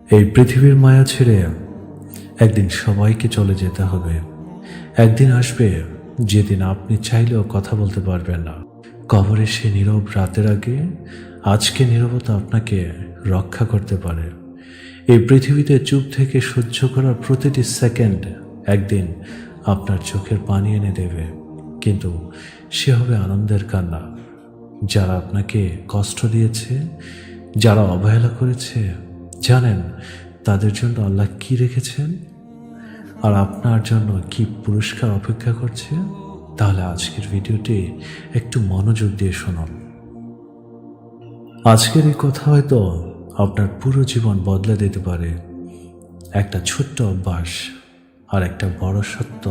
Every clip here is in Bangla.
এই পৃথিবীর মায়া ছেড়ে একদিন সবাইকে চলে যেতে হবে। একদিন আসবে যেদিন আপনি চাইলেও কথা বলতে পারবেন না। কবরে সে নীরব রাতের আগে আজকে নীরবতা আপনাকে রক্ষা করতে পারে। এই পৃথিবীতে চুপ থেকে সহ্য করার প্রতিটি সেকেন্ড একদিন আপনার চোখের পানি এনে দেবে, কিন্তু সে হবে আনন্দের কান্না। যারা আপনাকে কষ্ট দিয়েছে, যারা অবহেলা করেছে, জানেন তাদের জন্য আল্লাহ কি রেখেছেন আর আপনার জন্য কি পুরস্কার অপেক্ষা করছে। তাহলে আজকের ভিডিওটি একটু মনোযোগ দিয়ে শুনুন। আজকের এই কথা হয়তো আপনার পুরো জীবন বদলে দিতে পারে। একটা ছোট্ট অভ্যাস আর একটা বড় সত্য।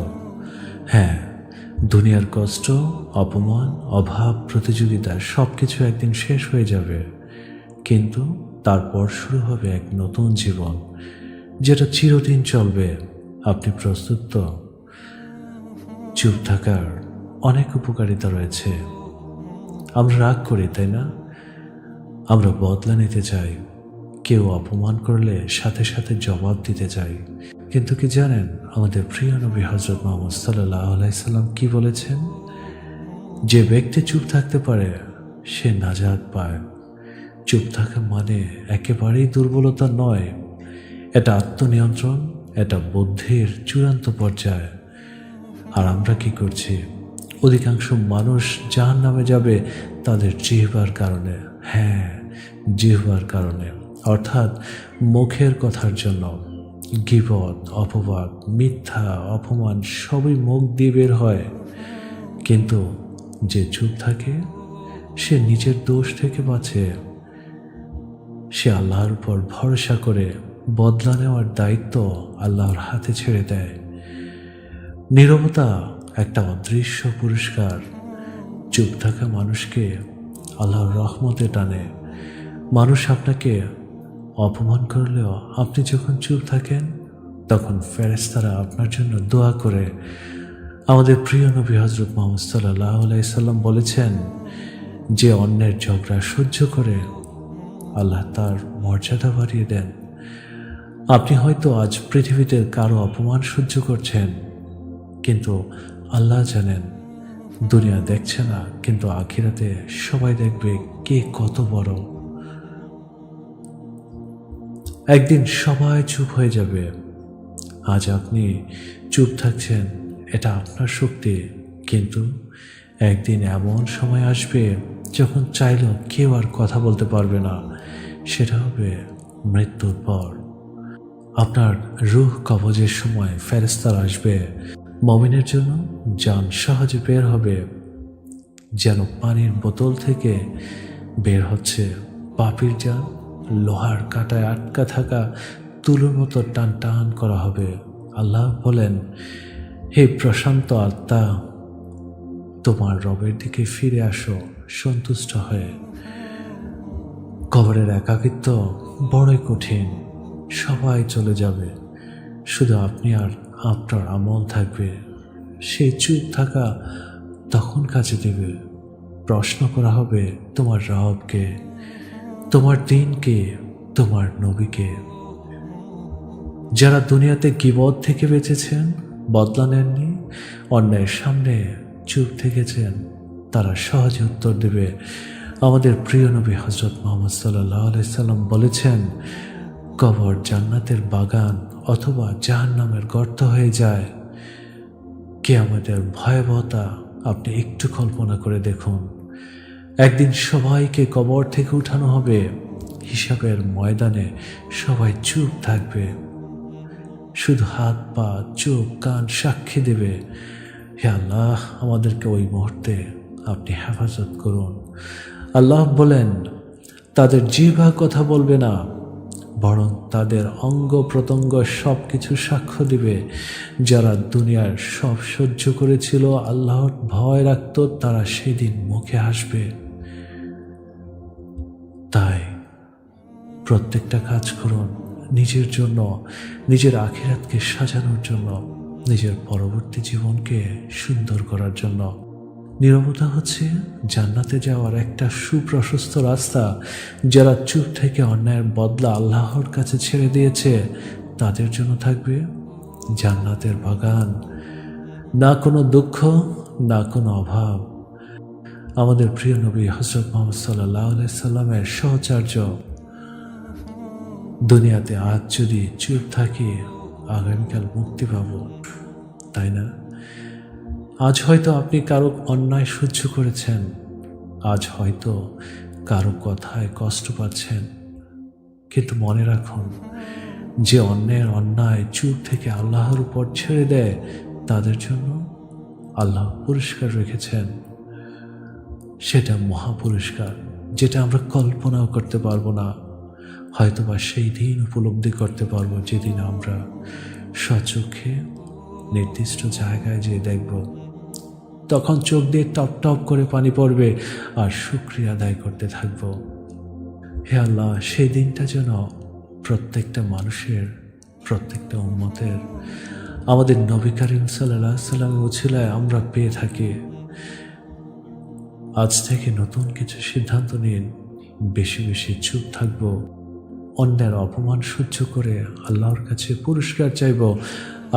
হ্যাঁ, দুনিয়ার কষ্ট, অপমান, অভাব, প্রতিযোগিতা সব কিছু একদিন শেষ হয়ে যাবে, কিন্তু তারপর শুরু হবে এক নতুন জীবন, যেটা চিরদিন চলবে। আপনি প্রস্তুত তো? চুপ থাকার অনেক উপকারিতা রয়েছে। আমরা রাগ করি, তাই না? আমরা বদলা নিতে চাই, কেউ অপমান করলে সাথে সাথে জবাব দিতে চাই। কিন্তু কি জানেন আমাদের প্রিয় নবী হযরত মুহাম্মদ সাল্লাল্লাহু আলাইহি সাল্লাম কি বলেছেন? যে ব্যক্তি চুপ থাকতে পারে সে নাজাত পায়। চুপ থাকা মানে একেবারেই দুর্বলতা নয়, এটা আত্মনিয়ন্ত্রণ, এটা বুদ্ধির চূড়ান্ত পর্যায়। আর আমরা কি করছি? অধিকাংশ মানুষ জাহান্নামে যাবে তাদের জিহ্বার কারণে। হ্যাঁ, জিহ্বার কারণে, অর্থাৎ মুখের কথার জন্য। গীবত, অপবাদ, মিথ্যা, অপমান সবই মুখ দিয়ে বের হয়। কিন্তু যে চুপ থাকে সে নিজের দোষ থেকে বাঁচে। সে আল্লাহর উপর ভরসা করে বদলা নেওয়ার দায়িত্ব আল্লাহর হাতে ছেড়ে দেয়। নীরবতা একটা অদৃশ্য পুরস্কার। চুপ থাকা মানুষকে আল্লাহর রহমতে টানে। মানুষ আপনাকে অপমান করলেও আপনি যখন চুপ থাকেন তখন ফেরেশতারা আপনার জন্য দোয়া করে। আমাদের প্রিয় নবী হযরত মুহাম্মদ সাল্লাল্লাহু আলাইহি সাল্লাম বলেছেন, যে অন্যের ঝগড়া সহ্য করে আল্লাহ তার মর্যাদা বাড়িয়ে দেন। আপনি হয়তো আজ পৃথিবীতে কারো অপমান সহ্য করছেন, কিন্তু আল্লাহ জানেন দুনিয়া দেখছে না, কিন্তু আখিরাতে সবাই দেখবে কে কত বড়। একদিন সবাই চুপ হয়ে যাবে। আজ আপনি চুপ থাকছেন, এটা আপনার শক্তি, কিন্তু একদিন এমন সময় আসবে যখন চাইলেও কেউ আর কথা বলতে পারবে না। সেটা হবে মৃত্যুর পর। আপনার রূহ কবজের সময় ফেরেশতারা আসবে। মুমিনের জন্য জান সহজে বের হবে, যেন পানির বোতল থেকে বের হচ্ছে। পাপীর জান লোহার কাঁটায় আটকা থাকা তুলোর মতো টান টান করা হবে। আল্লাহ বলেন, হে প্রশান্ত আত্মা, তোমার রবের দিকে ফিরে আসো সন্তুষ্ট হয়ে। কবরের একাকিত্ব বড়ই কঠিন। সবাই চলে যাবে, শুধু আপনি আর আপনার আমল থাকবে। সেই চুপ থাকা তখন কাজে দেবে। প্রশ্ন করা হবে তোমার রবকে, তোমার দিনকে, তোমার নবীকে। যারা দুনিয়াতে গীবত থেকে বেঁচেছেন, বদলা নেননি, অন্যায়ের সামনে চুপ থেকেছেন, তারা সহজে উত্তর দেবে। আমাদের প্রিয় নবী হযরত মুহাম্মদ সাল্লাল্লাহু আলাইহি সাল্লাম বলেছেন, কবর জান্নাতের বাগান অথবা জাহান্নামের গর্ত হয়ে যায়। কিয়ামতের ভয়াবহতা আপনি একটু কল্পনা করে দেখুন। একদিন সবাইকে কবর থেকে উঠানো হবে। হিসাবের ময়দানে সবাই চুপ থাকবে, শুধু হাত পা, চোখ, কান সাক্ষী দেবে। হে আল্লাহ, আমাদেরকে ওই মুহূর্তে আপনি হেফাজত করুন। আল্লাহ বলেন, তাদের জিহ্বা কথা বলবে না, বরং তাদের অঙ্গ প্রত্যঙ্গ সব কিছু সাক্ষ্য দিবে। যারা দুনিয়ার সব সহ্য করেছিল, আল্লাহর ভয় রাখত, তারা সেদিন মুখে হাসবে। তাই প্রত্যেকটা কাজ করুন নিজের জন্য, নিজের আখিরাতকে সাজানোর জন্য, নিজের পরবর্তী জীবনকে সুন্দর করার জন্য। নীরবতা হচ্ছে জান্নাতে যাওয়ার একটা সুপ্রশস্ত রাস্তা। যারা চুপ থেকে অন্যায়ের বদলা আল্লাহর কাছে ছেড়ে দিয়েছে, তাদের জন্য থাকবে জান্নাতের বাগান। না কোনো দুঃখ, না কোনো অভাব। আমাদের প্রিয় নবী হযরত মুহাম্মদ সাল্লাল্লাহু আলাইহি সাল্লামের সহচর্য। দুনিয়াতে আজ যদি চুপ থাকি, আগামীকাল মুক্তি পাব, তাই না? আজ হয়তো আপনি কারো অন্যায় সহ্য করেছেন, আজ হয়তো কারো কথায় কষ্ট পাচ্ছেন, কিন্তু মনে রাখুন, যে অন্যায় চুপ থেকে আল্লাহর উপর ছেড়ে দেয়, তাদের জন্য আল্লাহ পুরস্কার রেখেছেন। সেটা মহাপুরস্কার, যেটা আমরা কল্পনাও করতে পারবো না। হয়তোবা সেই দিন উপলব্ধি করতে পারবো, যেদিন আমরা স্বচক্ষে নির্দিষ্ট জায়গায় যেয়ে দেখব। তখন চোখ দিয়ে টপ টপ করে পানি পড়বে আর শুকরিয়া আদায় করতে থাকব। হে আল্লাহ, সেই দিনটা যেন প্রত্যেকটা মানুষের, প্রত্যেকটা উম্মতের, আমাদের নবী করিম সাল্লাল্লাহু আলাইহি সাল্লামের উছিলায় আমরা পেয়ে থাকি। আজ থেকে নতুন কিছু সিদ্ধান্ত নিন। বেশি বেশি চুপ থাকব, অন্যের অপমান সহ্য করে আল্লাহর কাছে পুরস্কার চাইব,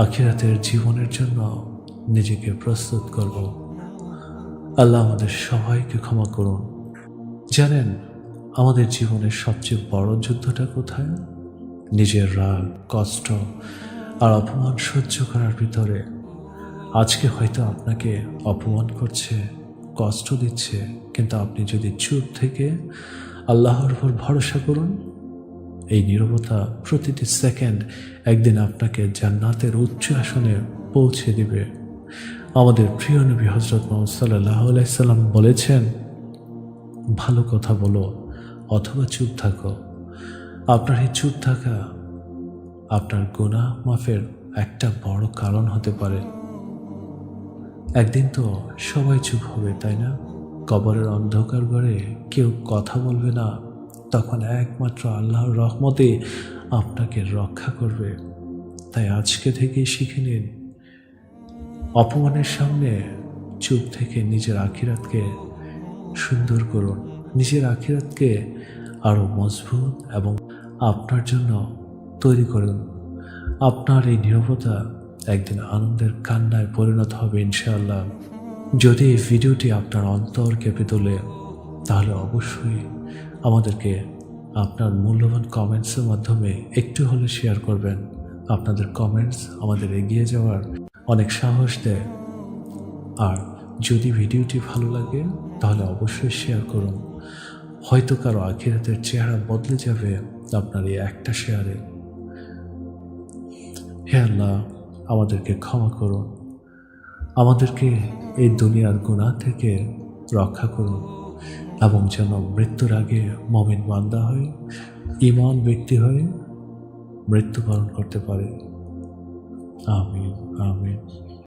আখিরাতের জীবনের জন্য নিজেকে প্রস্তুত করব। আল্লাহ আমাদের সবাইকে ক্ষমা করুন। জানেন, আমাদের জীবনের সবচেয়ে বড় যুদ্ধটা কোথায়? নিজের রাগ, কষ্ট আর অপমান সহ্য করার ভিতরে। আজকে হয়তো আপনাকে অপমান করছে, কষ্ট দিচ্ছে, কিন্তু আপনি যদি চুপ থেকে আল্লাহর উপর ভরসা করুন, এই নীরবতা প্রতিটি সেকেন্ড একদিন আপনাকে জান্নাতের উচ্চ আসনে পৌঁছে দিবে। আমাদের প্রিয় নবী হযরত মুহাম্মদ সাল্লাল্লাহু আলাইহি সাল্লাম বলেছেন, ভালো কথা বলো অথবা চুপ থাকো। আপনার এই চুপ থাকা আপনার গুনাহ মাফের একটা বড় কারণ হতে পারে। একদিন তো সবাই চুপ হবে, তাই না? কবরের অন্ধকার ঘরে কেউ কথা বলবে না, তখন একমাত্র আল্লাহর রহমতে আপনাকে রক্ষা করবে। তাই আজকে থেকেই শিখে নিন, অপমানের সামনে চুপ থেকে নিজের আখিরাতকে সুন্দর করুন, নিজের আখিরাতকে আরও মজবুত এবং আপনার জন্য তৈরি করুন। আপনার এই নীরবতা একদিন আনন্দের কান্নায় পরিণত হবে ইনশাআল্লাহ। যদি এই ভিডিওটি আপনার অন্তর কেঁপে তোলে, তাহলে অবশ্যই আমাদেরকে আপনার মূল্যবান কমেন্টসের মাধ্যমে একটু হলে শেয়ার করবেন। আপনাদের কমেন্টস আমাদের এগিয়ে যাওয়ার অনেক সাহস দেয়। আর যদি ভিডিওটি ভালো লাগে, তাহলে অবশ্যই শেয়ার করুন। হয়তো কারো আখিরাতের চেহারা বদলে যাবে আপনার এই একটা শেয়ারে। হে আল্লাহ, আমাদেরকে ক্ষমা করুন, আমাদেরকে এই দুনিয়ার গুনাহ থেকে রক্ষা করুন, এবং যেন মৃত্যুর আগে মুমিন বান্দা হয়ে, ঈমান ব্যক্তি হয়ে মৃত্যুবরণ করতে পারে। আমিন, আমিন।